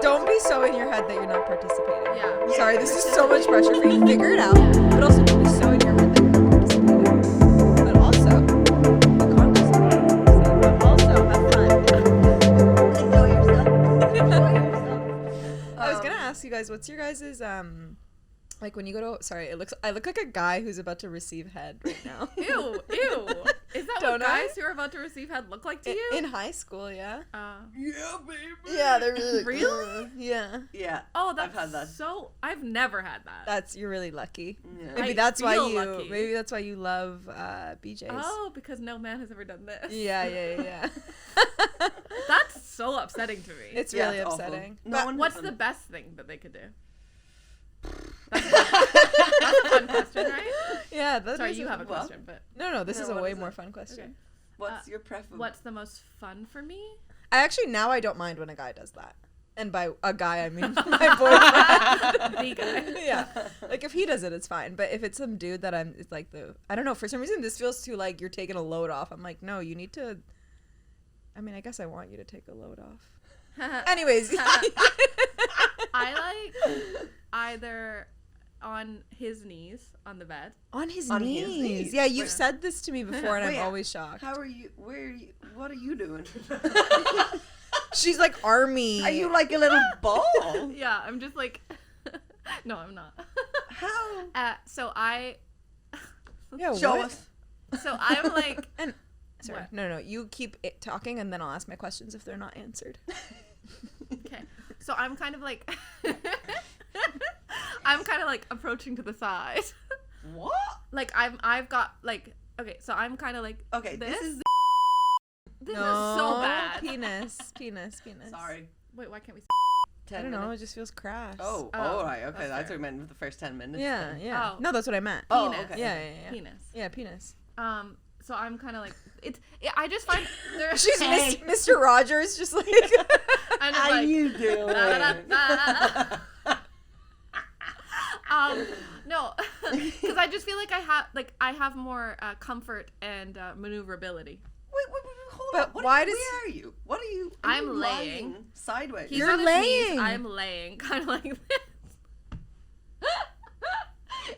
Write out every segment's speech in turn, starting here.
Don't be so in your head that you're not participating. Yeah. Sorry, this is so much pressure for you. Figure it out. But also don't be so in your head that you're not participating. But also, the context is not but also have fun. Enjoy yourself. Enjoy yourself. I was gonna ask you guys, what's your guys' like when you go to I look like a guy who's about to receive head right now. Ew. Is that Don't what I? guys who are about to receive head look like to you? In high school, yeah. Yeah, baby. Yeah, they're really Really? yeah. Yeah. Oh, that's I've had that. so. I've never had that. You're really lucky. Yeah. Maybe I that's why feel you lucky. maybe that's why you love BJ's. Oh, because no man has ever done this. Yeah. That's so upsetting to me. It's Yeah, really it's awful. upsetting. No But one- What's the best thing that they could do? That's a fun question, right? yeah, that Sorry, is you have a what? question, but No, this No, is a what way is more it? fun question. What's your preference? what's the most fun for me? I actually now I don't mind when a guy does that. And by a guy I mean my boyfriend. The guy. Yeah. Like if he does it, it's fine. But if it's some dude that it's like I don't know, for some reason this feels too like you're taking a load off. I'm like, no, you need to I mean, I guess I want you to take a load off. Anyways. I like either on his knees on the bed. On his On his knees. knees. Yeah, you've Yeah. said this to me before and Wait, I'm always shocked. How are you? Where are you? What are you doing? She's like army. Are you like a little ball? Yeah, I'm just like no, I'm not. How? So I Yeah, Show what? us. so I'm like And sorry, What? no, you keep talking, and then I'll ask my questions if they're not answered. okay. So I'm kind of like I'm kind of like approaching to the side. What? Like I've got like okay, so I'm kind of like Okay, this is. this is so bad. Penis. Sorry. Wait, why can't we? 10 I don't know. It minutes. just feels crass. Oh, Oh, right. Okay, that's that's fair. what I meant with the first 10 minutes. Yeah, then. yeah. Oh. No, that's what I meant. Oh, Penis. okay. Yeah. Penis. Yeah, penis. So I'm kind of like I just find there. She's Hey. Mr. Rogers, just like. I'm just How like, you doing? da-da-da-da. No, because I just feel like I have more comfort and maneuverability. Wait, hold But on. What why are you, does- where are you? What are you? I'm you laying. lying sideways. He's You're on his knees, laying. I'm laying, kind of like this.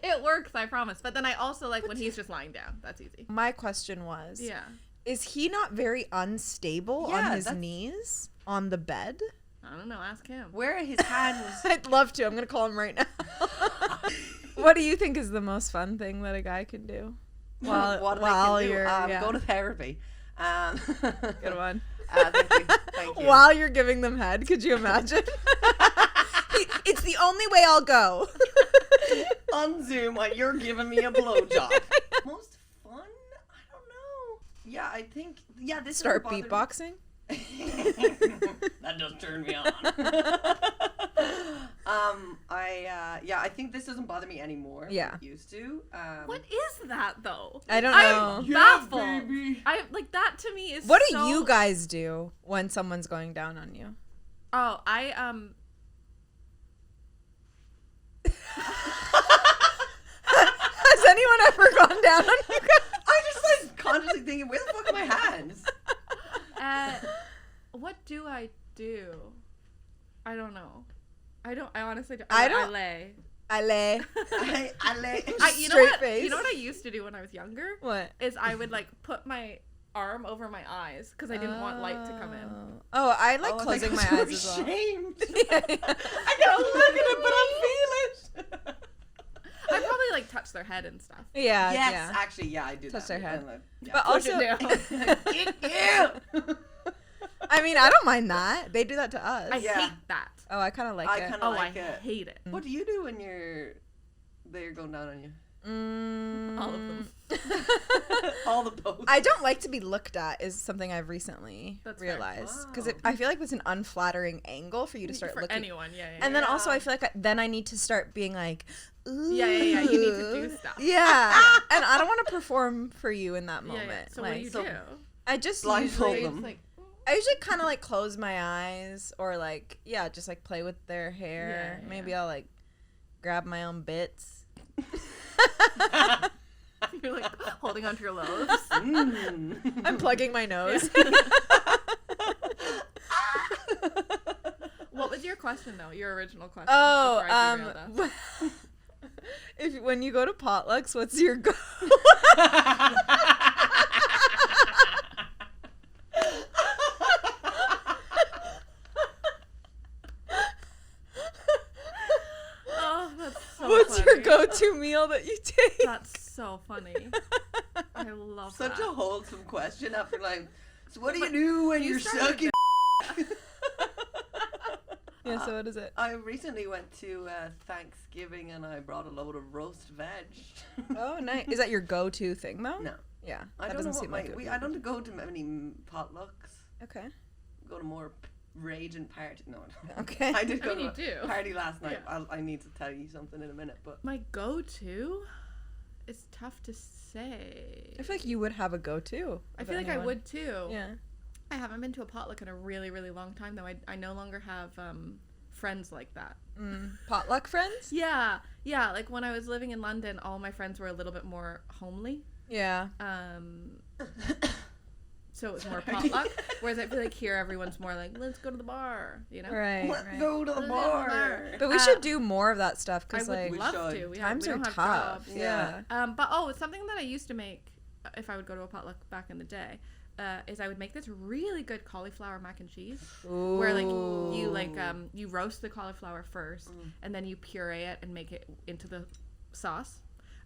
It works, I promise. But then I also like when he's just lying down. That's easy. My question was, Yeah. is he not very unstable Yeah, on his that's- knees on the bed? I don't know. Ask him. Where are his hands? I'd love to. I'm going to call him right now. What do you think is the most fun thing that a guy can do? While you're yeah. Go to therapy. Good one. Thank you. Thank you. While you're giving them head, could you imagine? It's the only way I'll go. On Zoom while you're giving me a blowjob. Most fun? I don't know. Yeah, I think. Yeah, this Start doesn't bother me. beatboxing. That does turn me on. I think this doesn't bother me anymore. Yeah. Like it used to. What is that though? I don't know. I'm baffled. I like that to me is. What do so- you guys do when someone's going down on you? Oh, Has anyone ever gone down on you guys? I just like consciously thinking, where the fuck are my hands? What do I do? I don't know. I honestly don't. I don't- I lay. I lay. I lay. You know Straight what? face. You know what I used to do when I was younger? What? Is I would like put my arm over my eyes because I didn't want light to come in. Oh, I like Oh, closing my I thought eyes you as were well. ashamed. Yeah, yeah. I gotta look at it, but I feel it. I probably like touch their head and stuff. Yeah, Yes, yeah. actually, yeah, I do Touch that. their head. And, like, yeah. But Push also, it down. Ew. I mean, I don't mind that. They do that to us. I Yeah. hate that. Oh, I kind of like I it. kinda Oh, like I it. hate it. What do you do when they're going down on you? All of them. All the posts. I don't like to be looked at is something I've recently That's fair. realized because Wow. I feel like it's an unflattering angle for you to start For looking. anyone, yeah. And then Yeah. also I feel like then I need to start being like, ooh. Yeah. You need to do stuff. Yeah. And I don't want to perform for you in that Yeah, moment. yeah. So like, what do you so- do? I just Blindfold usually, them. Like, I usually kind of like close my eyes or like, yeah, just like play with their hair. Yeah. Maybe I'll like grab my own bits. you're like holding onto your lobes. I'm plugging my nose. What would your question though? Your original question. Oh, before I derailed us? if when you go to potlucks, what's your go? Oh, that's so What's funny. your go-to meal that you take? That's so funny. I love Such that. a wholesome question after like, so what do you do when you're sucking? Yeah, so what is it? I recently went to Thanksgiving and I brought a load of roast veg. Oh, nice. Is that your go-to thing, though? No, Yeah, I that don't know doesn't what seem like it would be. I don't go to many potlucks. Okay. Go to more raging party. No, I don't. Okay. I did I go mean, to you a do. party last night. Yeah. I need to tell you something in a minute, but My go-to is tough to say. I feel like you would have a go-to. I of feel like I anyone. would too. Yeah. I haven't been to a potluck in a really, really long time though. I no longer have friends like that. Potluck friends? Yeah. Like when I was living in London, all my friends were a little bit more homely. Yeah. So it was more potluck. Whereas I feel like here everyone's more like, let's go to the bar, you know? Right. let's right. go to the Let's go to the bar. bar. But we should do more of that stuff I because, would like, we love should. to. Yeah, times we are don't have tough. jobs. Yeah. But it's something that I used to make if I would go to a potluck back in the day. Is I would make this really good cauliflower mac and cheese, where like you roast the cauliflower first, and then you puree it and make it into the sauce,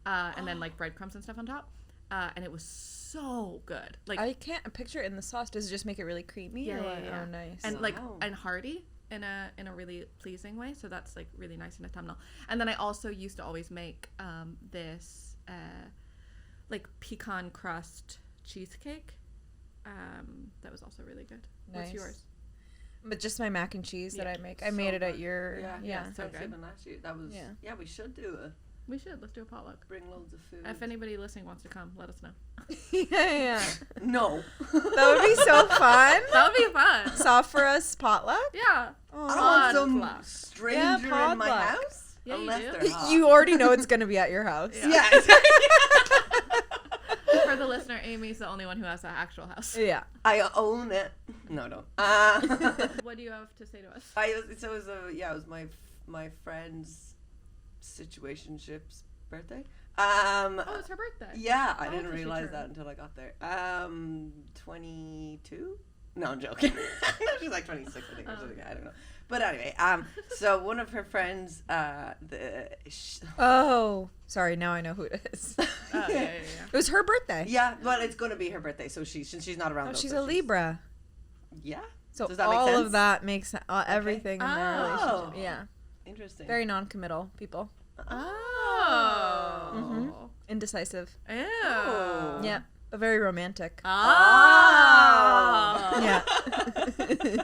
and then like breadcrumbs and stuff on top, and it was so good. Like I can't picture it in the sauce. Does it just make it really creamy? Yeah, or yeah, what? yeah. Oh, nice. and like Wow. and hearty in a really pleasing way. So that's like really nice in a thumbnail. And then I also used to always make this like pecan crust cheesecake. That was also really good. Nice. What's yours? But just my mac and cheese that Yeah. I make. I made it at good. your Yeah, so good. Thanksgiving last year. That was Yeah. we should do it. We should. Let's do a potluck. Bring loads of food. If anybody listening wants to come, let us know. yeah. No. That would be so fun. That would be fun. Saw for us potluck. Yeah. I don't want some Potluck. stranger in my potluck. house. Yeah, you unless do. they're hot. You already know it's gonna be at your house. Yeah. Yeah. For the listener, Amy's the only one who has an actual house. Yeah. I own it. No, don't. What do you have to say to us? It was my friend's situationship's birthday. Oh, it's her birthday. Yeah, I Oh, didn't that's actually realize true. that until I got there. 22? No, I'm joking. No, she's like 26, I think, or something. I don't know. But anyway, so one of her friends, Oh, sorry. Now I know who it is. Yeah. It was her birthday. yeah, well, it's gonna be her birthday, so since she's not around. Oh, though, she's so a Libra. Yeah. So Does that make all sense? of that makes everything in their Oh. relationship. Yeah. Interesting. Very non-committal people. Oh. Mhm. Indecisive. Ew. Oh. Yeah. But very romantic. Oh. Yeah.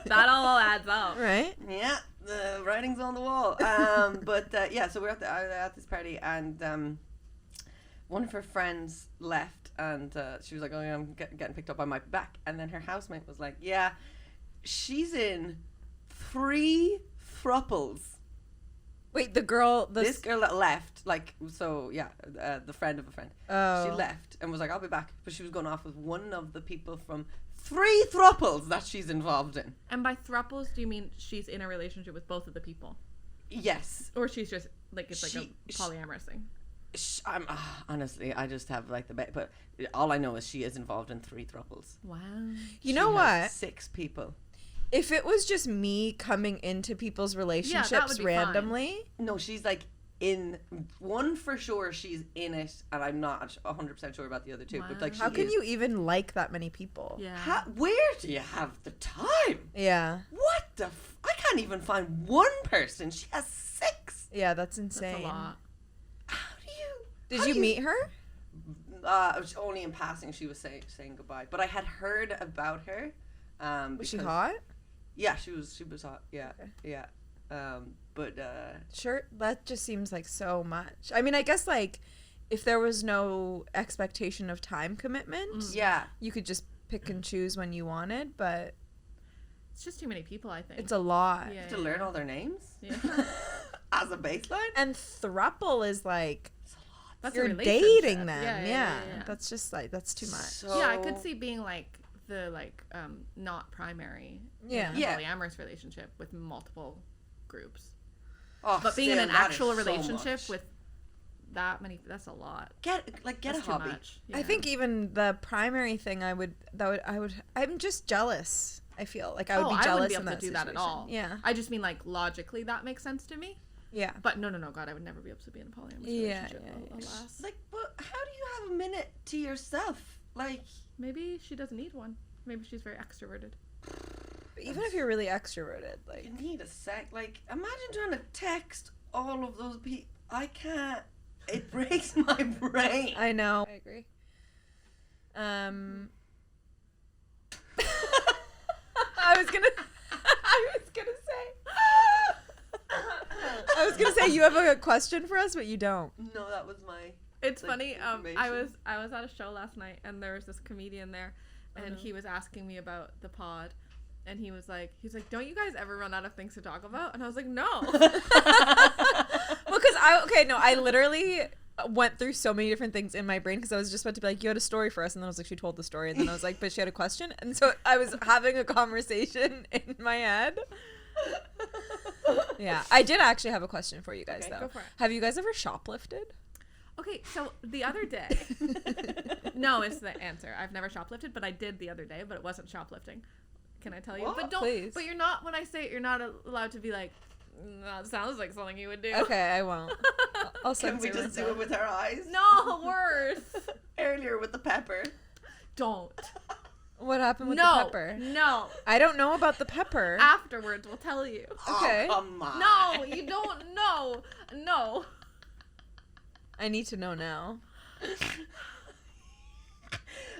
That all adds up. Right? Yeah, the writing's on the wall. But yeah, so we're at this party, and one of her friends left, and she was like, "Oh, yeah, I'm getting picked up. I might be back." And then her housemate was like, "Yeah, she's in 3 thruples." Wait, the girl. This girl that left, like, so yeah, the friend of a friend. Oh. She left and was like, "I'll be back," but she was going off with one of the people from 3 thruples that she's involved in. And by thruples, do you mean she's in a relationship with both of the people? Yes. Or she's just, like, it's like She- a polyamorous thing? Honestly, I just have like but all I know is she is involved in 3 thruples. Wow. You know She has what? 6 people. If it was just me coming into people's relationships would be randomly, No, she's like in one for sure. She's in it, and I'm not 100% sure about the other 2. But like, Wow. she how can is- you even like that many people? Yeah. Where do you have the time? Yeah. What the? I can't even find one person. She has 6. Yeah, that's insane. That's a lot. How do you? Did how you do meet her? It was only in passing. She was saying goodbye, but I had heard about her. Was she because- hot? Yeah, she was hot. Yeah, Okay. yeah. But Sure. That just seems like so much. I mean, I guess like if there was no expectation of time commitment, yeah, you could just pick and choose when you wanted, but It's just too many people, I think. it's a lot. Yeah. to learn all their names Yeah. as a baseline. And thruple is like That's a you're relationship. dating them. Yeah, Yeah, yeah, yeah, yeah. That's just like that's too much. So, Yeah, I could see being like the not primary Yeah. in a Yeah. polyamorous relationship with multiple groups. Oh, But being in still, an that actual is so relationship much. with that many, that's a lot. Get a That's too hobby. much. I Yeah. think even the primary thing I'm just jealous. I feel like I would be I jealous wouldn't be in able that to do that at situation. all. Yeah. I just mean like logically that makes sense to me. Yeah. But no, God, I would never be able to be in a polyamorous Yeah, relationship. yeah. Alas. Like, but how do you have a minute to yourself? Like, Maybe she doesn't need one. Maybe she's very extroverted. But even if you're really extroverted, like you need a sec. Like, imagine trying to text all of those people. I can't. It breaks my brain. I know. I agree. I was gonna say you have a question for us, but you don't. No, that was my. It's Like, funny. I information. was at a show last night, and there was this comedian there, and he was asking me about the pod, and he was like, "Don't you guys ever run out of things to talk about?" And I was like, "No." Well, because I literally went through so many different things in my brain because I was just about to be like, you had a story for us, and then I was like, she told the story, and then I was like, but she had a question, and so I was having a conversation in my head. Yeah, I did actually have a question for you guys Okay, though. go for it. Have you guys ever shoplifted? Okay, so the other day, no, is the answer. I've never shoplifted, but I did the other day, but it wasn't shoplifting. Can I tell you? What? But don't. Please. But you're not. When I say it, you're not allowed to be like, that sounds like something you would do. Okay, I won't. I'll Can we censor just do myself. it with our eyes? No, worse. Earlier with the pepper. Don't. What happened with No. the pepper? No. I don't know about the pepper. Afterwards, we'll tell you. Okay. Oh, come on. No, you don't know. No. I need to know now.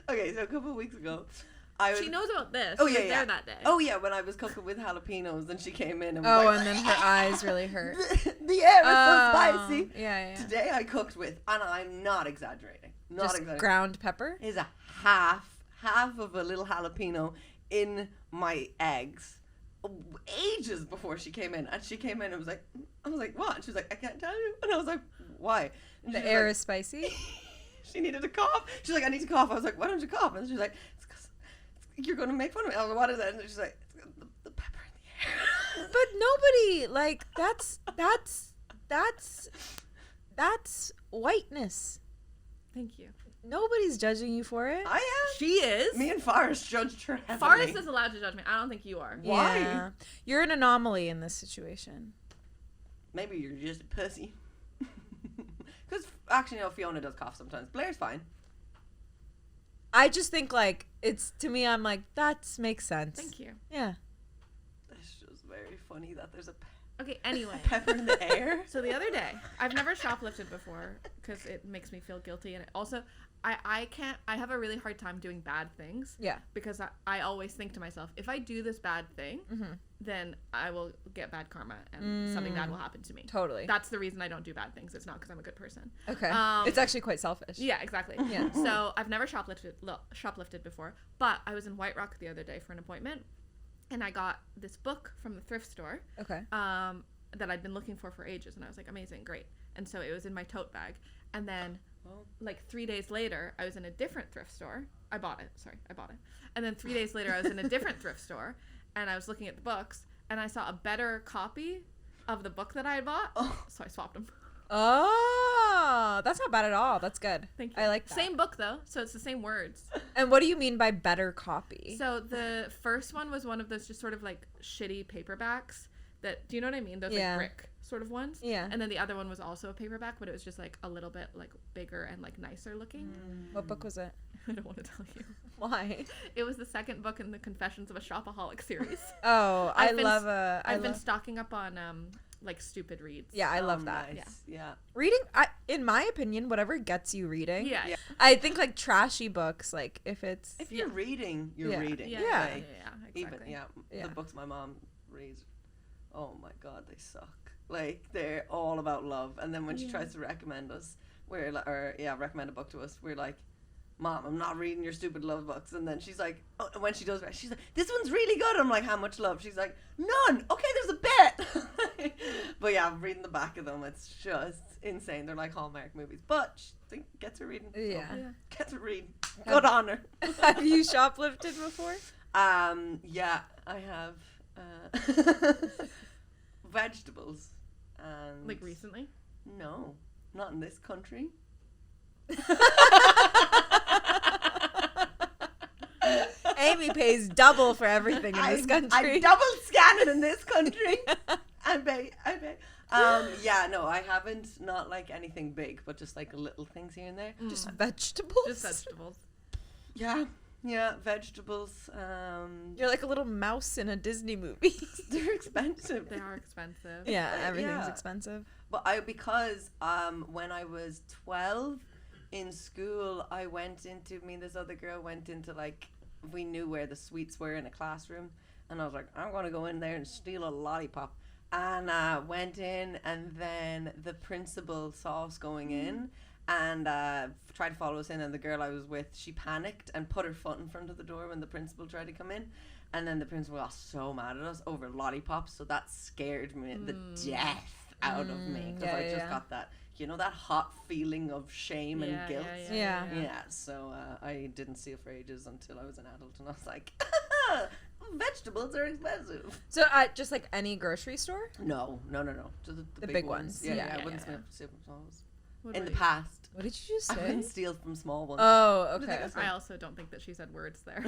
Okay, so a couple of weeks ago, I was. She knows about this. Oh She yeah, was yeah. there that day. Oh yeah, when I was cooking with jalapenos, and she came in and was Oh, like, and then her eyes really hurt. the air is Oh, so spicy. Yeah, yeah. Today I cooked with, and I'm not exaggerating. Not Just exaggerating. ground pepper. Is a half of a little jalapeno in my eggs. Ages before she came in, and she came in and was like, I was like, what? And she was like, I can't tell you. And I was like, why? And she The was air like, is spicy. she needed to cough. She's like, I need to cough. I was like, why don't you cough? And she's like, it's 'cause you're going to make fun of me. I was like, what is it? And she's like, it's the pepper in the air. But nobody, like, that's whiteness. Thank you. Nobody's judging you for it. I am. She is. Me and Forrest judged her heavily. Forrest is allowed to judge me. I don't think you are. Why? Yeah. You're an anomaly in this situation. Maybe you're just a pussy. Because actually, no, Fiona does cough sometimes. Blair's fine. I just think, like, it's, to me, I'm like, that makes sense. Thank you. Yeah. It's just very funny that there's a Okay, anyway. pepper in the air. So the other day, I've never shoplifted before because it makes me feel guilty, and it also, I have a really hard time doing bad things. Yeah. Because I always think to myself, if I do this bad thing, then I will get bad karma and something bad will happen to me. Totally. That's the reason I don't do bad things. It's not because I'm a good person. Okay. Um, It's actually quite selfish. Yeah, exactly. Yeah. So I've never shoplifted before, but I was in White Rock the other day for an appointment, and I got this book from the thrift store. Okay. That I'd been looking for ages, and I was like, amazing, great. And so it was in my tote bag, and then like 3 days later, I was in a different thrift store. I bought it. And then 3 days later, I was in a different thrift store, and I was looking at the books, and I saw a better copy of the book that I had bought, so I swapped them. Oh, that's not bad at all. That's good. Thank you. I like that. Same book though, so it's the same words. And what do you mean by better copy? So the first one was one of those just sort of like shitty paperbacks that, do you know what I mean? Those Yeah. like brick sort of ones. Yeah. And then the other one was also a paperback, but it was just like a little bit like bigger and like nicer looking. What book was it? I don't want to tell you. Why? It was the second book in the Confessions of a Shopaholic series. Oh, I've been love stocking up on like stupid reads. Yeah, I love that. Nice. Yeah. Reading, in my opinion, whatever gets you reading. Yeah. Yeah. I think like trashy books, like if it's If you're reading, you're Yeah. reading. Yeah. Yeah. Like, Exactly. Even Yeah. the books my mom reads. Oh my god, they suck. Like they're all about love. And then when she tries to recommend us, recommend a book to us, we're like, Mom, I'm not reading your stupid love books. And then she's like, oh, and when she does, she's like, this one's really good. I'm like, how much love? She's like, none. Okay, there's a bit. But yeah, I'm reading the back of them. It's just insane. They're like Hallmark movies. But she gets her reading. Yeah. Gets her reading. Good on her. Have you shoplifted before? Yeah, I have. Veg vegetables. And Like recently? No, not in this country. Amy pays double for everything in this country. I double scan it in this country. I pay. Yeah, no, I haven't. Not like anything big, but just like little things here and there. Just vegetables. Just vegetables. Yeah, vegetables. You're like a little mouse in a Disney movie. They're expensive. They are expensive. Yeah, everything's Yeah. expensive. But because when I was 12 in school, me and this other girl went into like, we knew where the sweets were in a classroom, and I was like, I'm gonna go in there and steal a lollipop. And went in, and then the principal saw us going in and tried to follow us in, and the girl I was with, she panicked and put her foot in front of the door when the principal tried to come in, and then the principal got so mad at us over lollipops, so that scared me the death out of me, because I just got that, that hot feeling of shame and guilt. Yeah, so I didn't steal for ages until I was an adult, and I was like, vegetables are expensive. So just like any grocery store? No. Just the big ones. Yeah, I wouldn't steal from small ones. In the past. What did you just say? I wouldn't steal from small ones. Oh, okay. I also don't think that she said words there.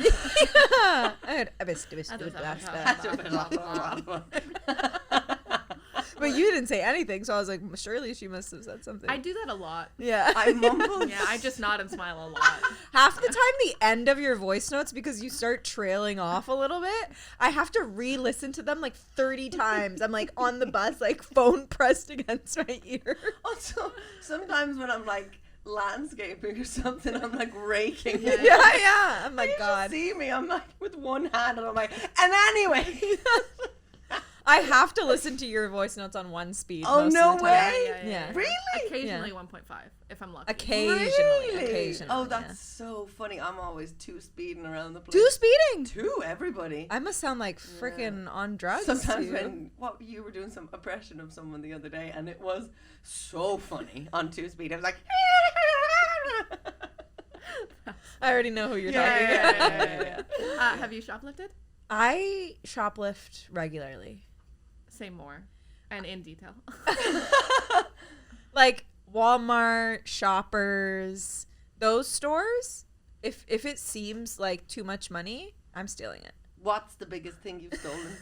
But you didn't say anything, so I was like, surely she must have said something. I do that a lot. Yeah. I mumble. Yeah, I just nod and smile a lot. Half the time, the end of your voice notes, because you start trailing off a little bit, I have to re-listen to them like 30 times. I'm like on the bus, like phone pressed against my ear. Also, sometimes when I'm like landscaping or something, I'm like raking. Yeah. I'm like, God. See me? I'm like with one hand, and I'm like, and anyway. I have to listen to your voice notes on one speed. Oh, most no of the time. way? Yeah. Really? Occasionally 1.5, if I'm lucky. Occasionally. Oh, that's so funny. I'm always two speeding around the place. Two speeding? Two, everybody. I must sound like freaking on drugs. Sometimes too. when you were doing some impression of someone the other day, and it was so funny on two speed. I was like, I already know who you're talking about. Yeah. Have you shoplifted? I shoplift regularly. Say more, and in detail. Like Walmart, Shoppers, those stores. If it seems like too much money, I'm stealing it. what's the biggest thing you've stolen?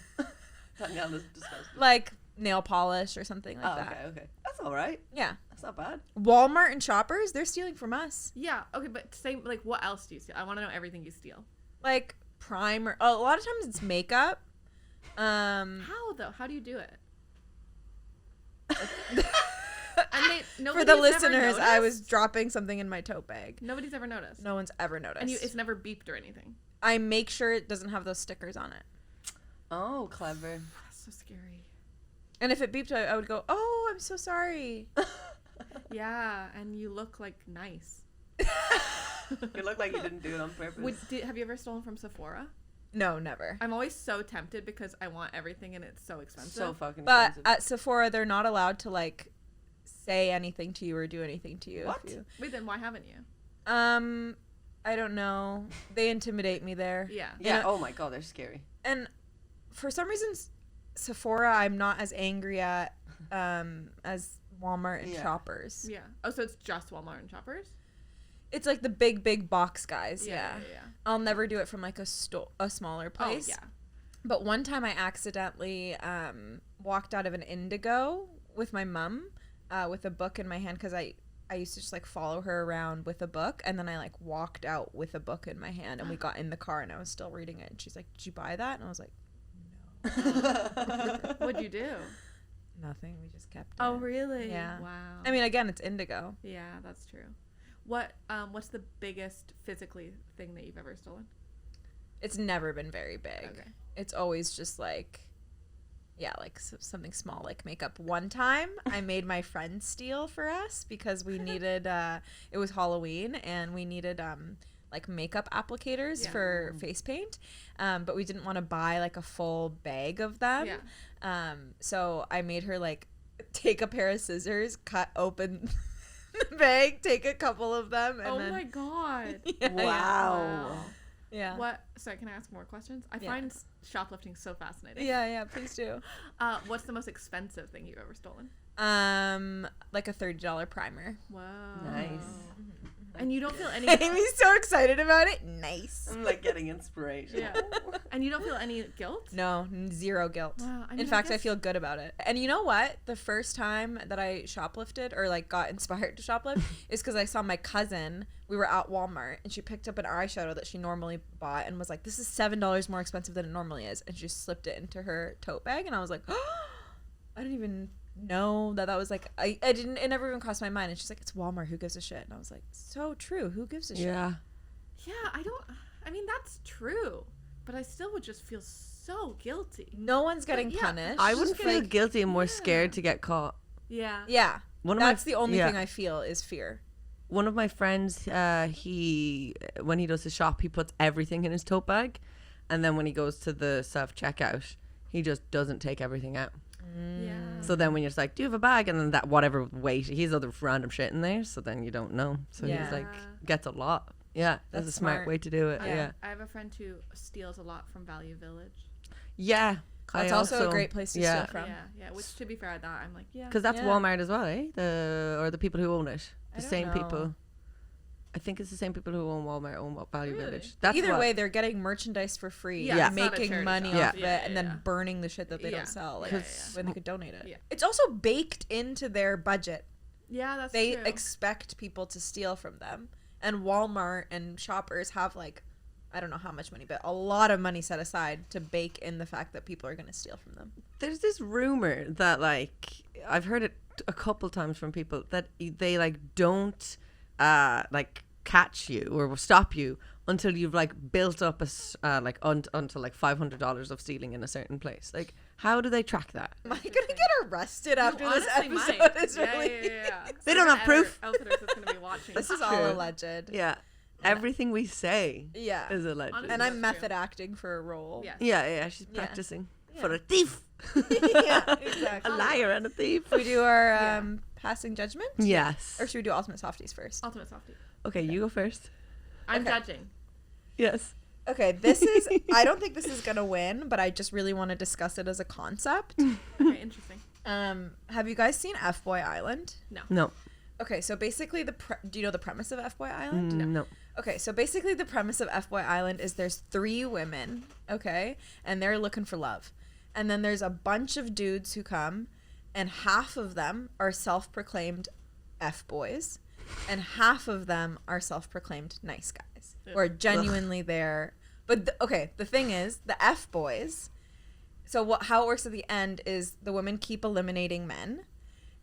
Daniela's disgusting. Like nail polish or something like that. Okay. That's all right. Yeah. That's not bad. Walmart and Shoppers, they're stealing from us. Yeah. Okay, but say like what else do you steal? I want to know everything you steal. Like primer. A lot of times it's makeup. How though? How do you do it? And for the listeners, I was dropping something in my tote bag. Nobody's ever noticed. No one's ever noticed. And it's never beeped or anything. I make sure it doesn't have those stickers on it. Oh, clever. That's so scary. And if it beeped, I would go, "Oh, I'm so sorry." Yeah, and you look like nice. You look like you didn't do it on purpose. Have you ever stolen from Sephora? No, never. I'm always so tempted because I want everything and it's so expensive. So fucking But expensive. at Sephora, they're not allowed to like say anything to you or do anything to you. What? Wait, then why haven't you? I don't know. They intimidate me there. Yeah. Yeah. Oh my god, they're scary. And for some reason, Sephora, I'm not as angry at as Walmart and Shoppers. Yeah. Oh, so it's just Walmart and Shoppers? It's like the big box guys. Yeah. I'll never do it from like a smaller place. Oh, yeah. But one time I accidentally walked out of an Indigo with my mom with a book in my hand because I used to just like follow her around with a book, and then I like walked out with a book in my hand, and we got in the car and I was still reading it, and she's like, "Did you buy that?" And I was like, "No." What'd you do? Nothing. We just kept it. Oh, really? Yeah. Wow. I mean, again, it's Indigo. Yeah, that's true. What's the biggest physically thing that you've ever stolen? It's never been very big. Okay. It's always just like, yeah, like something small, like makeup. One time I made my friend steal for us because we needed, it was Halloween and we needed like makeup applicators for face paint. But we didn't want to buy like a full bag of them. Yeah. So I made her like take a pair of scissors, cut open the bag, take a couple of them, and Oh then, my god. yeah, Wow. Yeah. What? Sorry, can I ask more questions? I Yeah. find shoplifting so fascinating. Yeah, please do. What's the most expensive thing you've ever stolen? Like a $30 primer. Wow. Nice. And you don't feel any. Amy's so excited about it. Nice. I'm like getting inspiration. Yeah. And you don't feel any guilt? No, zero guilt. Wow. I mean, In fact, I feel good about it. And you know what? The first time that I shoplifted or like got inspired to shoplift is because I saw my cousin. We were at Walmart and she picked up an eyeshadow that she normally bought and was like, "This is $7 more expensive than it normally is," and she just slipped it into her tote bag. And I was like, "Oh, I didn't even know that was like I didn't. It never even crossed my mind." And she's like, "It's Walmart. Who gives a shit?" And I was like, "So true. Who gives a shit?" Yeah. Yeah, I mean, that's true. But I still would just feel so guilty. No one's getting yeah, punished. I wouldn't Just feel like- guilty. I'm more yeah. scared to get caught. Yeah. Yeah. One of That's my, the only yeah. thing I feel is fear. One of my friends, he when he does his shop, he puts everything in his tote bag, and then when he goes to the self checkout, he just doesn't take everything out. Yeah. So then when you're just like, "Do you have a bag?" and then that whatever weight, he's other random shit in there, so then you don't know. So Yeah. he's like gets a lot. Yeah, that's a That's smart smart. way to do it. Yeah, I have a friend who steals a lot from Value Village. yeah. That's also a great place to steal from. Yeah. Which, to be fair, that I'm like, yeah. Because that's Yeah. Walmart as well, eh? The people who own it, I the don't same know. people. I think it's the same people who own Walmart own Value Really? Village. That's Either what- way, they're getting merchandise for free, Yeah, Yeah. it's not a making charity money shop. off of Yeah, it, and yeah, then burning the shit that they Yeah. don't sell, like Yeah, yeah. when they could donate it. Yeah. It's also baked into their budget. Yeah, that's They true. expect people to steal from them, and Walmart and shoppers have like, I don't know how much money, but a lot of money set aside to bake in the fact that people are going to steal from them. There's this rumor that like I've heard it a couple times from people that they like don't like catch you or stop you until you've like built up until like $500 of stealing in a certain place. Like, how do they track that? Am I going to get arrested after You this honestly episode might. is really... Yeah. They don't have proof. Outfitters that's going to be watching. This is True. all alleged. Yeah, everything we say Yeah. is alleged. Honestly, And I'm That's true. method acting for a role. Yes. Yeah, she's Yeah. practicing Yeah. for a thief, Yeah, a exactly. liar, and a thief. Should we do our Yeah. passing judgment? Yes. Or should we do ultimate softies first? Ultimate softy. Okay, you go first. I'm Okay. judging. Yes. Okay, this is, I don't think this is going to win, but I just really want to discuss it as a concept. Okay, interesting. Have you guys seen F-Boy Island? No. Okay, so basically do you know the premise of F-Boy Island? No. Okay, so basically the premise of F-Boy Island is there's 3 women, okay, and they're looking for love. And then there's a bunch of dudes who come, and half of them are self-proclaimed F-boys, and half of them are self-proclaimed nice guys, who are genuinely there. But, the thing is, the F-boys, so how it works at the end is the women keep eliminating men,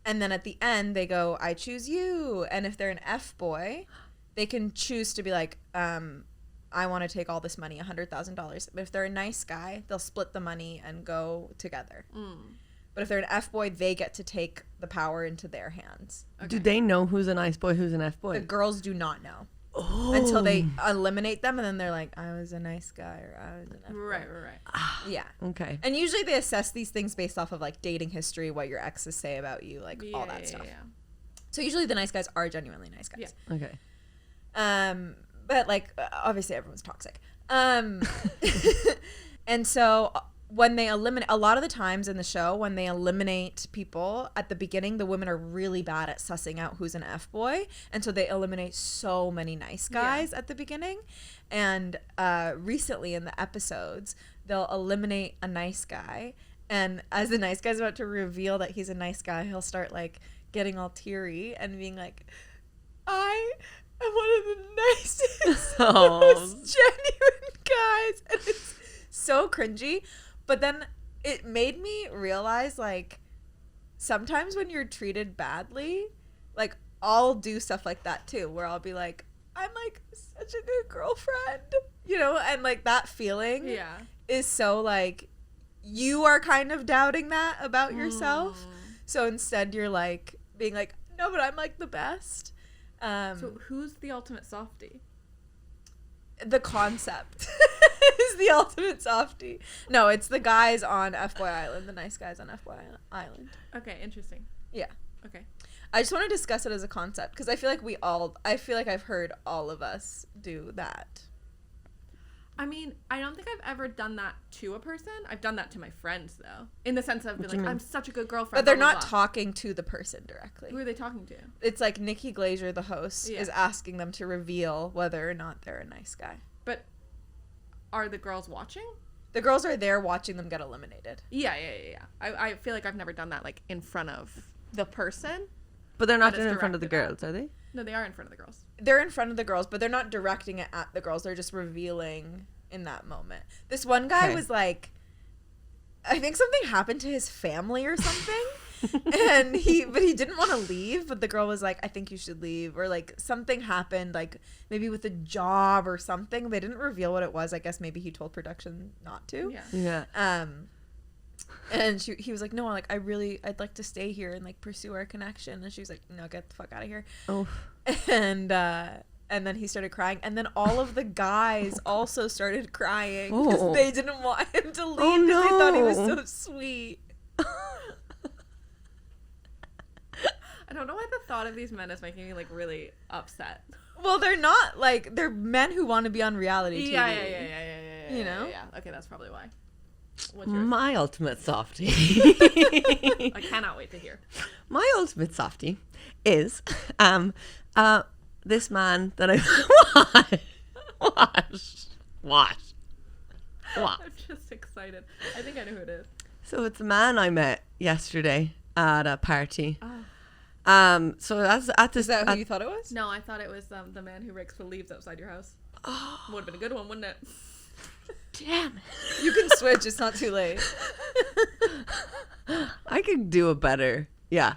and then at the end they go, "I choose you," and if they're an F-boy, they can choose to be like, I want to take all this money, $100,000. But if they're a nice guy, they'll split the money and go together. But if they're an F-boy, they get to take the power into their hands. Do they know who's a nice boy, who's an F The boy? girls do not know Oh. until they eliminate them, and then they're like, I was a nice guy, or I was an F-boy. Right. Yeah. Okay. And usually they assess these things based off of like dating history, what your exes say about you, like all that stuff. Yeah. So usually the nice guys are genuinely nice guys. Yeah. Okay. But like obviously everyone's toxic. And so when they eliminate, a lot of the times in the show, when they eliminate people at the beginning, the women are really bad at sussing out who's an F-boy, and so they eliminate so many nice guys at the beginning. And recently in the episodes, they'll eliminate a nice guy, and as the nice guy's about to reveal that he's a nice guy, he'll start like getting all teary and being like, I am one of the nicest, most genuine guys. And it's so cringy. But then it made me realize, like, sometimes when you're treated badly, like, I'll do stuff like that too, where I'll be like, I'm like such a good girlfriend, you know, and like that feeling is so like, you are kind of doubting that about yourself. So instead you're like being like, no, but I'm like the best. So who's the ultimate softie? The concept is the ultimate softie. No, it's the guys on F-Boy Island, the nice guys on F-Boy Island. Okay, interesting. Yeah. Okay. I just want to discuss it as a concept because I feel like I feel like I've heard all of us do that. I mean, I don't think I've ever done that to a person. I've done that to my friends, though. In the sense of, being like, I'm such a good girlfriend. But they're blah, not blah, blah. talking to the person directly. Who are they talking to? It's like Nikki Glazer, the host, is asking them to reveal whether or not they're a nice guy. But are the girls watching? The girls are there watching them get eliminated. Yeah. I feel like I've never done that, like, in front of the person. But they're not That is in front of the directed girls, are they? No, they are in front of the girls. They're in front of the girls, but they're not directing it at the girls. They're just revealing in that moment. This one guy was like, I think something happened to his family or something. And he didn't want to leave, but the girl was like, I think you should leave, or like something happened, like maybe with a job or something. They didn't reveal what it was. I guess maybe he told production not to. Yeah. And he was like, no, like I'd like to stay here and like pursue our connection. And she was like, no, get the fuck out of here. Oh. And then he started crying, and then all of the guys also started crying because they didn't want him to leave because they thought he was so sweet. I don't know why the thought of these men is making me like really upset. Well, they're not like, they're men who want to be on reality TV. Yeah. You know? Yeah. Okay, that's probably why. What's yours? My ultimate softy. I cannot wait to hear. My ultimate softy is this man that I what? I'm just excited. I think I know who it is. So it's a man I met yesterday at a party. So that's at this. Is that who you thought it was? No, I thought it was the man who rakes the leaves outside your house. Would have been a good one, wouldn't it? Damn it. You can switch. It's not too late. I could do it better. Yeah.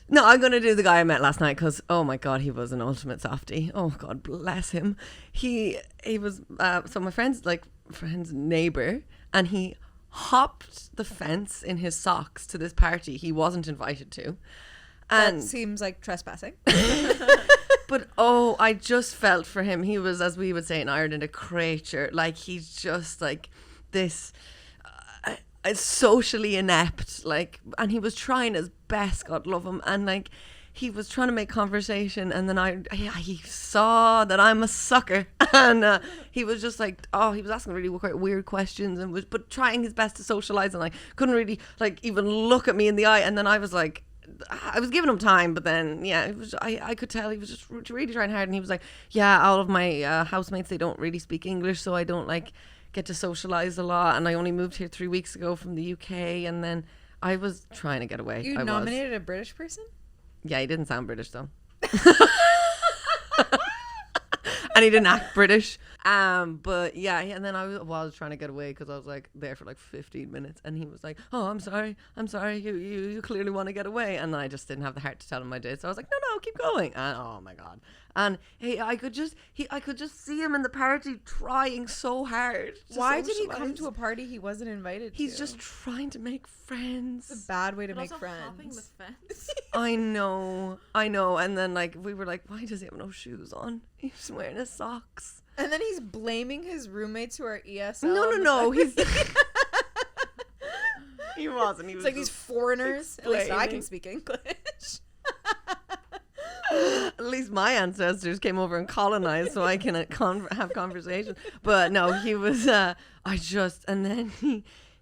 No, I'm going to do the guy I met last night because, oh my God, he was an ultimate softie. Oh God, bless him. He was, so my friend's neighbor, and he hopped the fence in his socks to this party he wasn't invited to. And That seems like trespassing. But I just felt for him. He was, as we would say in Ireland, a creature. Like, he's just like this socially inept, like, and he was trying his best, God love him, and like he was trying to make conversation, and then he saw that I'm a sucker, and he was just like, he was asking really quite weird questions, and but trying his best to socialize, and like couldn't really like even look at me in the eye, and then I was like, I was giving him time, but then it was, I could tell he was just really trying hard, and he was like, all of my housemates, they don't really speak English, so I don't like get to socialize a lot, and I only moved here 3 weeks ago from the UK, and then I was trying to get away. You nominated a British person? Yeah, he didn't sound British though. And he didn't act British. But yeah, and then I was trying to get away because I was like there for like 15 minutes, and he was like, "Oh, I'm sorry, you clearly want to get away," and I just didn't have the heart to tell him I did. So I was like, "No, keep going." And oh my God, and hey, I could just see him in the party trying so hard. Why did he come to a party he wasn't invited to? He's just trying to make friends. It's a bad way to make also friends. hopping the fence. I know. And then like we were like, why does he have no shoes on? He's wearing his socks. And then he's blaming his roommates who are ESL. No. He's he wasn't. He was it's like these foreigners. At least I can speak English. At least my ancestors came over and colonized, so I can have conversation. But no, he was. And then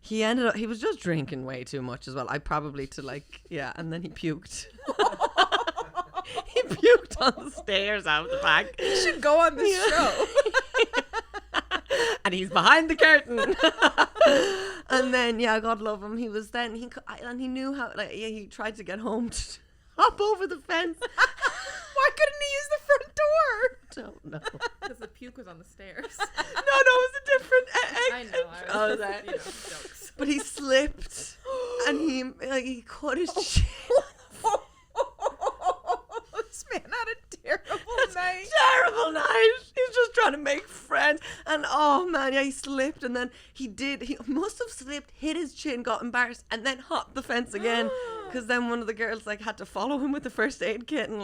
he ended up. He was just drinking way too much as well. And then he puked. He puked on the stairs out the back. He should go on this show. And he's behind the curtain. And then God love him. He was then he knew how he tried to get home to hop over the fence. Why couldn't he use the front door? Don't know. Because the puke was on the stairs. No, it was a different I know. Jokes. But he slipped, and he cut his chin. This man had a terrible night. Terrible night. He's just trying to make friends, and he slipped, and then he must have slipped, hit his chin, got embarrassed, and then hopped the fence again. Because then one of the girls had to follow him with the first aid kit, and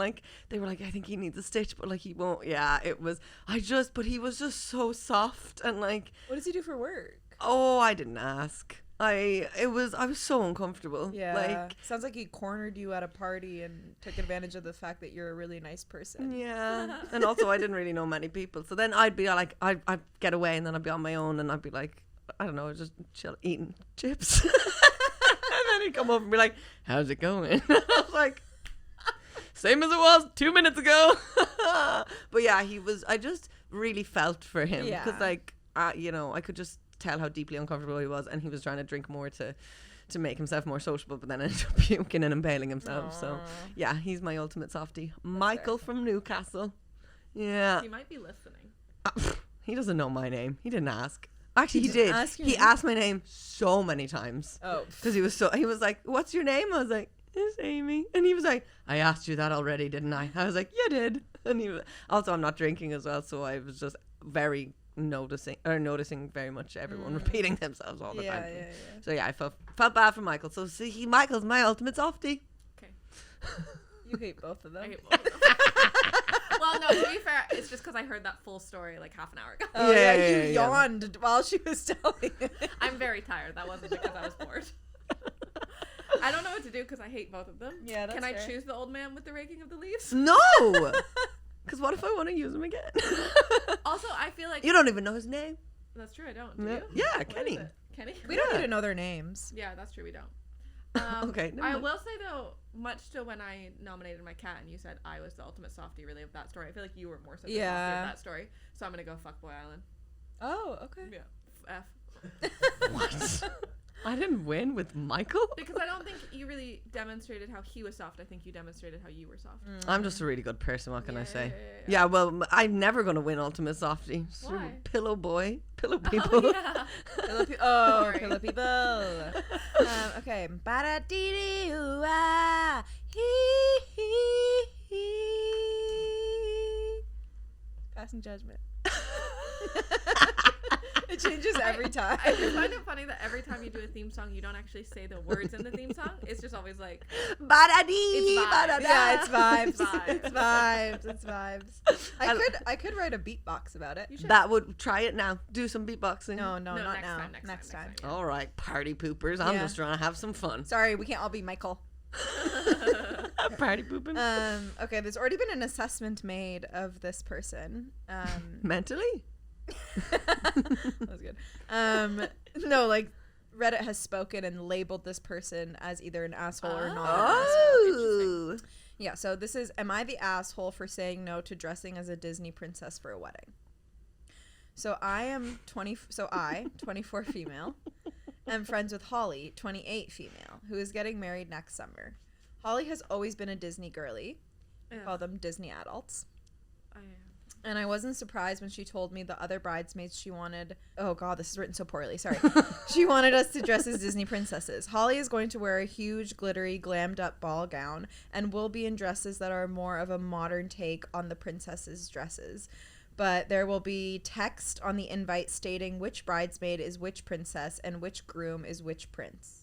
they were like, I think he needs a stitch, but he won't. Yeah, it was. But he was just so soft, and What does he do for work? I didn't ask. I was so uncomfortable. Yeah. Like, sounds like he cornered you at a party and took advantage of the fact that you're a really nice person. yeah. And also I didn't really know many people. So then I'd be like, I'd get away and then I'd be on my own and I'd be like, I don't know, just chill, eating chips. And then he'd come over and be like, how's it going? I was like, same as it was 2 minutes ago. But yeah, I just really felt for him. Yeah. Because like, you know, I could just tell how deeply uncomfortable he was, and he was trying to drink more to make himself more sociable, but then ended up puking and impaling himself. Aww. So yeah, he's my ultimate softie. Michael from Newcastle. Yeah. He might be listening. He doesn't know my name. He didn't ask. Actually, he didn't did. ask your He name? asked my name so many times. Oh. Because he was like, what's your name? I was like, it's Amy. And he was like, I asked you that already, didn't I? I was like, you did. And he was, also, I'm not drinking as well, so I was just very noticing very much everyone repeating themselves all the time. Yeah. So yeah, I felt bad for Michael. So see, Michael's my ultimate softie. Okay. You hate both of them. I hate both of them. Well, no, to be fair, it's just because I heard that full story like half an hour ago. Oh yeah, you yeah. yawned while she was telling it. I'm very tired. That wasn't because I was bored. I don't know what to do because I hate both of them. Yeah, that's Can I fair. choose the old man with the raking of the leaves? No! Because what if I want to use him again? Also, I feel like You don't even know his name. that's true. I don't. Do Yeah. you? Yeah, What Kenny. is it? Kenny. We don't Yeah. need to know their names. Yeah, that's true. We don't. Okay, never I mind. will say though, much to when I nominated my cat and you said I was the ultimate softie really of that story. I feel like you were more so the softie Yeah. of that story. So I'm gonna go Fuckboy Island. Oh, okay. Yeah. F. What? I didn't win with Michael? Because I don't think you really demonstrated how he was soft. I think you demonstrated how you were soft. I'm just a really good person, what can I say? Yeah. Yeah, well, I'm never going to win Ultimate Softie. Just a Why? Pillow boy. Pillow people. Oh, yeah. Sorry. Pillow people. Okay. Ba-da-dee-dee-oo-ah. Hee-hee-hee. Passing judgment. It changes every time. I just find it funny that every time you do a theme song, you don't actually say the words in the theme song. It's just always like, Ba-da-dee, It's vibes. ba-da-da. Yeah, it's vibes. It's vibes. It's vibes. It's vibes. I could write a beatbox about it. you should. That would, try it now. Do some beatboxing. No, No, not next now. time, Next time. yeah. All right, party poopers. I'm Yeah. just trying to have some fun. Sorry, we can't all be Michael. Party pooping. Okay, there's already been an assessment made of this person. Mentally? That was good. No, like Reddit has spoken and labeled this person as either an asshole or not an asshole. Oh. Yeah, so this is, am I the asshole for saying no to dressing as a Disney princess for a wedding? So I, 24 female, am friends with Holly, 28 female, who is getting married next summer. Holly has always been a Disney girly. We call them Disney adults. And I wasn't surprised when she told me the other bridesmaids she wanted... Oh, God, this is written so poorly. Sorry. She wanted us to dress as Disney princesses. Holly is going to wear a huge, glittery, glammed-up ball gown and will be in dresses that are more of a modern take on the princesses' dresses. But there will be text on the invite stating which bridesmaid is which princess and which groom is which prince.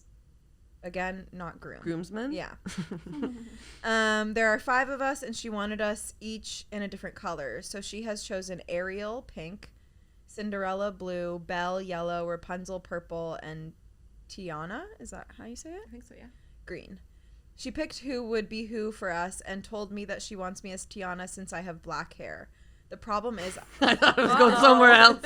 Again, not groom. Groomsmen? Yeah. There are 5 of us, and she wanted us each in a different color. So she has chosen Ariel, pink, Cinderella, blue, Belle, yellow, Rapunzel, purple, and Tiana, is that how you say it? I think so, yeah. Green. She picked who would be who for us and told me that she wants me as Tiana since I have black hair. The problem is... I thought it was going somewhere else.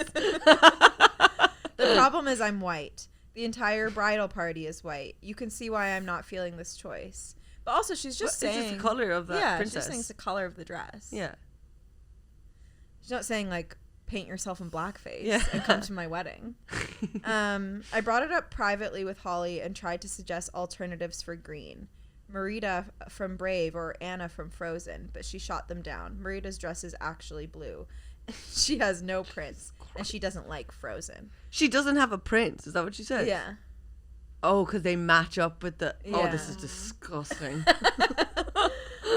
The problem is I'm white. The entire bridal party is white. You can see why I'm not feeling this choice. But also, she's just saying... It's just the color of that princess. She's saying it's the color of the dress. Yeah. She's not saying, like, paint yourself in blackface Yeah. and come to my wedding. I brought it up privately with Holly and tried to suggest alternatives for green. Merida from Brave or Anna from Frozen, but she shot them down. Merida's dress is actually blue. She has no prince, and she doesn't like Frozen. She doesn't have a prince. Is that what she said? Yeah. Oh, because they match up with the... Oh, Yeah. this is disgusting.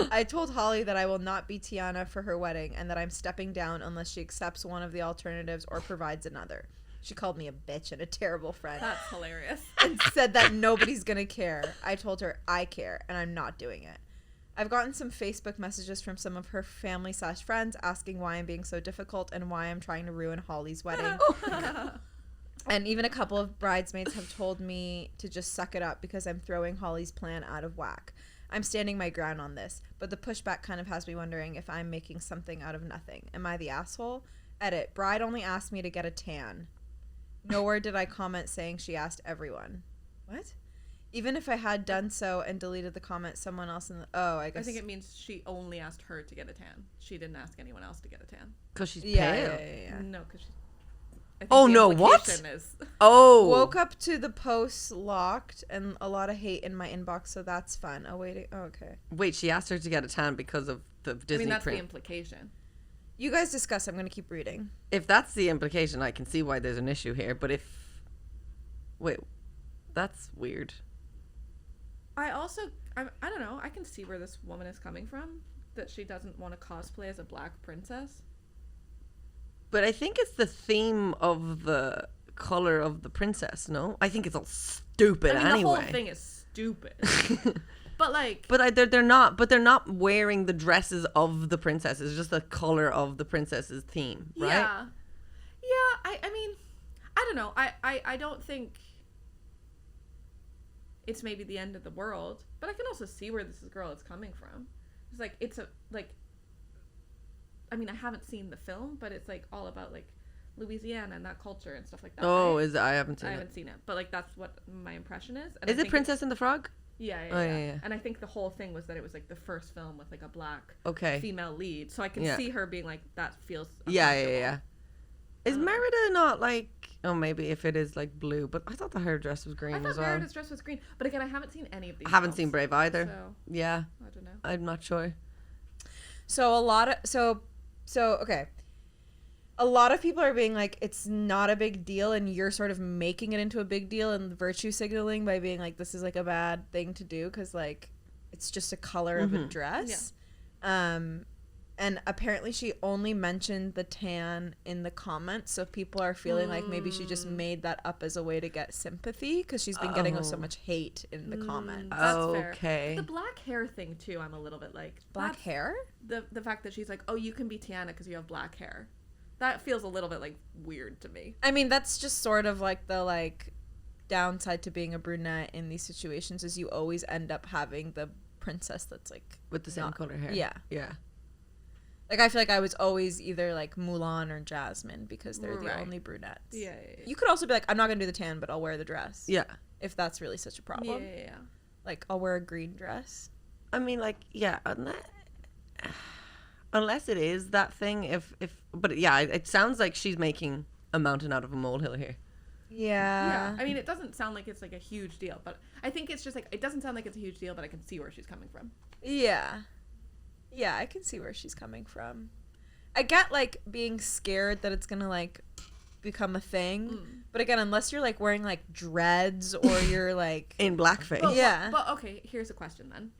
I told Holly that I will not be Tiana for her wedding and that I'm stepping down unless she accepts one of the alternatives or provides another. She called me a bitch and a terrible friend That's hilarious. and said that nobody's going to care. I told her I care and I'm not doing it. I've gotten some Facebook messages from some of her family/friends asking why I'm being so difficult and why I'm trying to ruin Holly's wedding. And even a couple of bridesmaids have told me to just suck it up because I'm throwing Holly's plan out of whack. I'm standing my ground on this, but the pushback kind of has me wondering if I'm making something out of nothing. Am I the asshole? Edit. Bride only asked me to get a tan. Nowhere did I comment saying she asked everyone. What? Even if I had done so and deleted the comment, someone else in the... Oh, I guess... I think it means she only asked her to get a tan. She didn't ask anyone else to get a tan. Because she's pale. Yeah. No, because she's... Oh, no, what? Is... Oh. Woke up to the posts locked and a lot of hate in my inbox, so that's fun. Oh, wait. Oh, okay. Wait, she asked her to get a tan because of the Disney I mean, that's print. the implication. You guys discuss. I'm going to keep reading. If that's the implication, I can see why there's an issue here. But if... Wait, that's weird. I don't know. I can see where this woman is coming from. That she doesn't want to cosplay as a black princess. But I think it's the theme of the color of the princess, no? I think it's all stupid anyway. The whole thing is stupid. But like... But they're not wearing the dresses of the princess. It's just the color of the princess's theme, right? Yeah. Yeah, I mean, I don't know. I don't think it's maybe the end of the world, but I can also see where this girl is coming from. It's I mean, I haven't seen the film, but it's like all about like Louisiana and that culture and stuff like that. Oh, right? I haven't seen it. I haven't seen it, but like that's what my impression is. And Is it Princess and the Frog? Yeah. Yeah. And I think the whole thing was that it was like the first film with like a black female lead, so I can see her being like, that feels yeah. Is Merida not like? Oh, maybe if it is like blue, but I thought her dress was green as well. Merida's dress was green, but again, I haven't seen any of these. I haven't seen Brave either. So, yeah, I don't know. I'm not sure. So okay. A lot of people are being like, it's not a big deal, and you're sort of making it into a big deal and virtue signaling by being like, this is like a bad thing to do because like it's just a color of a dress. Yeah. And apparently she only mentioned the tan in the comments, so people are feeling like maybe she just made that up as a way to get sympathy because she's been getting so much hate in the comments. That's okay. fair. The black hair thing too, I'm a little bit like, black hair? The fact that she's like, oh, you can be Tiana because you have black hair. That feels a little bit like weird to me. I mean, that's just sort of like the like downside to being a brunette in these situations is you always end up having the princess that's like with the same color hair. Yeah. Like, I feel like I was always either, like, Mulan or Jasmine because they're the only brunettes. Yeah. You could also be like, I'm not going to do the tan, but I'll wear the dress. Yeah. If that's really such a problem. Yeah. Like, I'll wear a green dress. I mean, like, yeah, unless it is that thing, but yeah, it sounds like she's making a mountain out of a molehill here. Yeah. I mean, it doesn't sound like it's, like, a huge deal, but I think it's just, like, it doesn't sound like it's a huge deal, but I can see where she's coming from. Yeah. Yeah, I can see where she's coming from. I get, like, being scared that it's gonna, like, become a thing. But again, unless you're, like, wearing, like, dreads or you're, like... in blackface. But, okay, here's a question, then.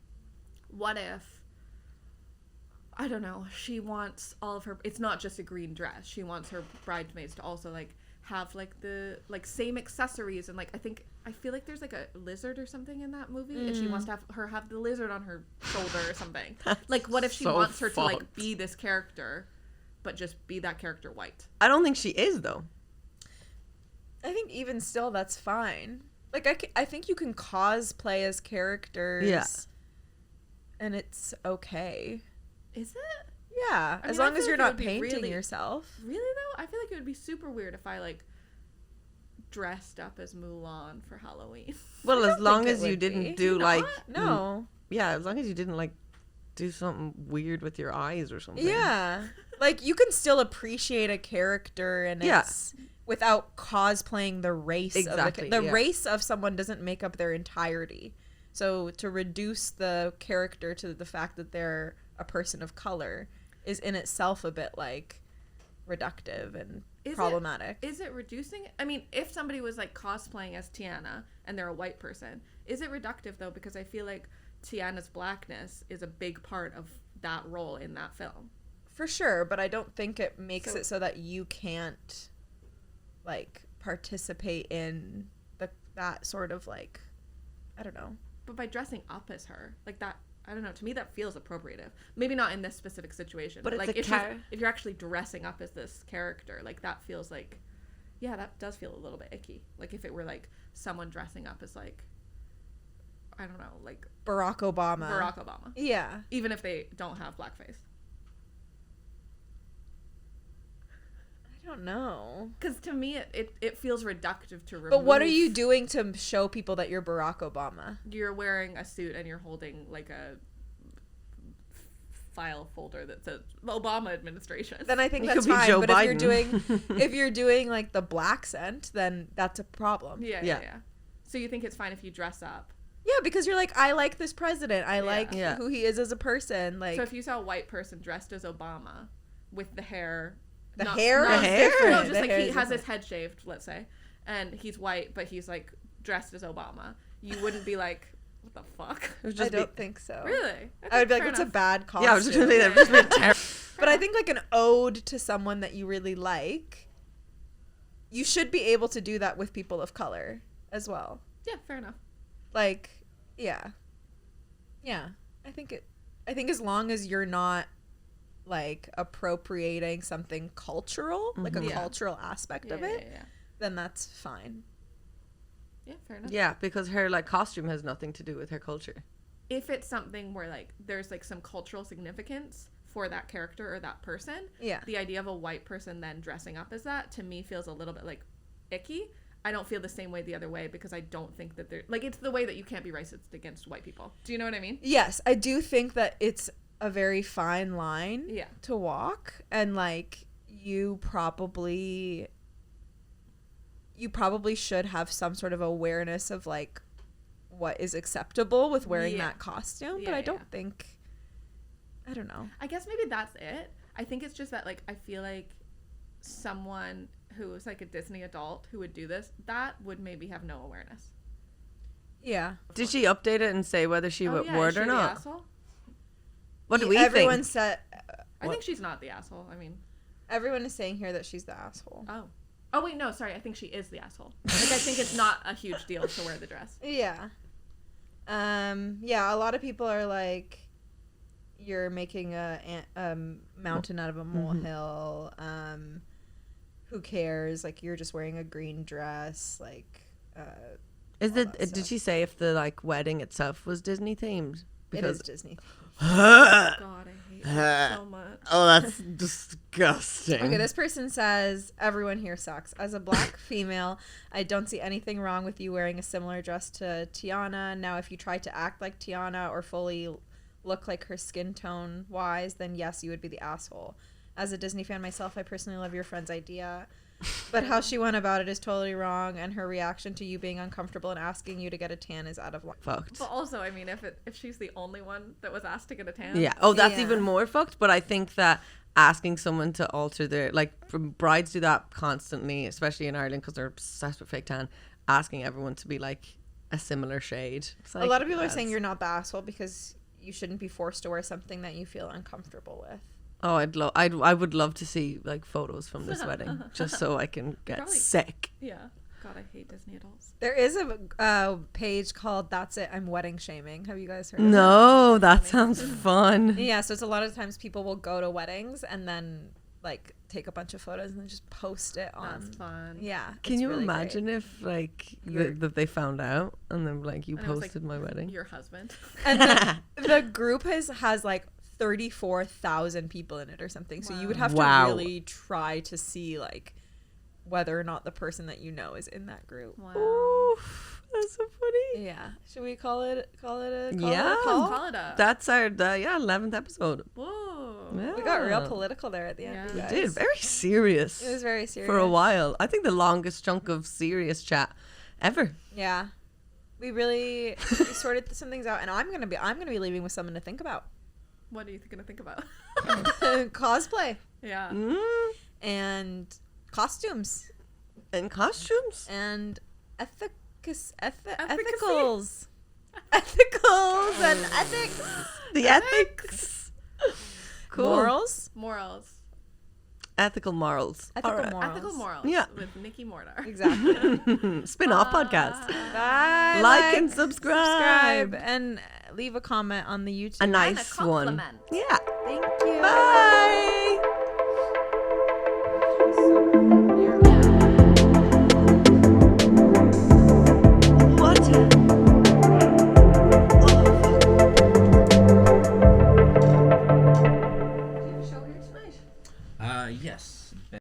What if, I don't know, she wants all of her... It's not just a green dress. She wants her bridesmaids to also, like, have, like, the, like, same accessories. And, like, I feel like there's, like, a lizard or something in that movie. And she wants to have the lizard on her shoulder or something. Like, what if she wants her to, like, be this character, but just be that character white? I don't think she is, though. I think even still, that's fine. Like, I think you can cosplay as characters. Yeah. And it's okay. Is it? Yeah, as long as you're not painting yourself. Really, though? I feel like it would be super weird if I, like, dressed up as Mulan for Halloween. Well, as long as you didn't do, like... No. Yeah, as long as you didn't, like, do something weird with your eyes or something. Yeah. Like, you can still appreciate a character and it's... without cosplaying the race exactly, of the race of someone doesn't make up their entirety. So to reduce the character to the fact that they're a person of color is in itself a bit like reductive and problematic. Is it reducing? I mean, if somebody was like cosplaying as Tiana and they're a white person, is it reductive though? Because I feel like Tiana's blackness is a big part of that role in that film. For sure, but I don't think it makes it so that you can't like participate in that sort of like, I don't know. But by dressing up as her, like that, I don't know, to me that feels appropriative. Maybe not in this specific situation, but like if you're actually dressing up as this character, like that feels like Yeah, that does feel a little bit icky. Like if it were like someone dressing up as like, I don't know, like Barack Obama. Yeah. Even if they don't have blackface. I don't know. Because to me, it feels reductive to remove. But what are you doing to show people that you're Barack Obama? You're wearing a suit and you're holding like a file folder that says Obama administration. Then I think It that's could be fine. Joe But Biden. if you're doing like the black scent, then that's a problem. Yeah. So you think it's fine if you dress up? Yeah, because you're like, I like this president. I like Yeah. who he is as a person. Like, So if you saw a white person dressed as Obama with the hair, the hair is hair? different. no, just The like hair he is has his different. head shaved, let's say, and he's white, but he's like dressed as Obama. You wouldn't be like, what the fuck? It would I just be, don't think so. Really? I would be like, Fair it's a enough. bad costume. yeah, I was just gonna say that. Just be terrible. But I think like an ode to someone that you really like, you should be able to do that with people of color as well. Yeah, fair enough. Like, yeah. I think as long as you're not like appropriating something cultural, like a Yeah. cultural aspect of it, Yeah. then that's fine. Yeah, fair enough. Yeah, because her like costume has nothing to do with her culture. If it's something where like there's like some cultural significance for that character or that person, Yeah. the idea of a white person then dressing up as that to me feels a little bit like icky. I don't feel the same way the other way because I don't think that they're like, it's the way that you can't be racist against white people. Do you know what I mean? Yes, I do think that it's a very fine line Yeah. to walk, and like you probably should have some sort of awareness of like what is acceptable with wearing Yeah. that costume, but Yeah, I don't yeah. think, I don't know. I guess maybe that's it. I think it's just that like I feel like someone who was like a Disney adult who would do this, that would maybe have no awareness. Yeah. Did she update it and say whether she would is word she or the not? asshole? What do we Everyone think? said I think she's not the asshole. I mean, everyone is saying here that she's the asshole. oh wait, no, sorry. I think she is the asshole. Like I think it's not a huge deal to wear the dress. Yeah. Yeah, a lot of people are like, you're making a mountain out of a molehill. Who cares? Like, you're just wearing a green dress. Like, Is all it? that stuff. Did she say if the like wedding itself was Disney themed? it is Disney. God, I hate that so much. Oh, that's disgusting. Okay, this person says, everyone here sucks. As a black female, I don't see anything wrong with you wearing a similar dress to Tiana. Now, if you try to act like Tiana or fully look like her skin tone wise, then yes, you would be the asshole. As a Disney fan myself, I personally love your friend's idea. But how she went about it is totally wrong, and her reaction to you being uncomfortable and asking you to get a tan is out of line. Fucked. But also, I mean, if she's the only one that was asked to get a tan, Yeah. Oh, that's Yeah. even more fucked. But I think that asking someone to alter their like brides do that constantly, especially in Ireland because they're obsessed with fake tan. Asking everyone to be like a similar shade. It's A like, lot of people are that's- saying you're not the asshole because you shouldn't be forced to wear something that you feel uncomfortable with. Oh, I would love to see like photos from this wedding just so I can get Probably- sick. Yeah. God, I hate Disney adults. There is a page called "That's It, I'm Wedding Shaming." Have you guys heard of No, that sounds fun. it? Yeah, so it's a lot of times people will go to weddings and then like take a bunch of photos and then just post it on. That's fun. Yeah. Can it's you really imagine great. if like You're- that they found out and then like you And it was, posted like, my wedding? Your husband. And the group has like 34,000 people in it or something. So you would have Wow. to really try to see like whether or not the person that you know is in that group. Wow. Oof, that's so funny. Yeah. Should we call it a call? Yeah. Call it up. That's our 11th episode. Whoa. Yeah. We got real political there at the end. Yeah. you We guys. did very serious. It was very serious for a while. I think the longest chunk of serious chat ever. Yeah. We really sorted some things out, and I'm gonna be leaving with something to think about. What are you gonna think about? Cosplay Yeah. and costumes And costumes. and ethicals and ethics. The ethics. Cool. Morals. Ethical morals. Ethical Alright. morals. Ethical morals. Yeah. With Nikki Mortar. Exactly. Spin-off podcast. Bye. Like and subscribe. and leave a comment on the YouTube. A nice one. compliment. Yeah. Thank you. Bye.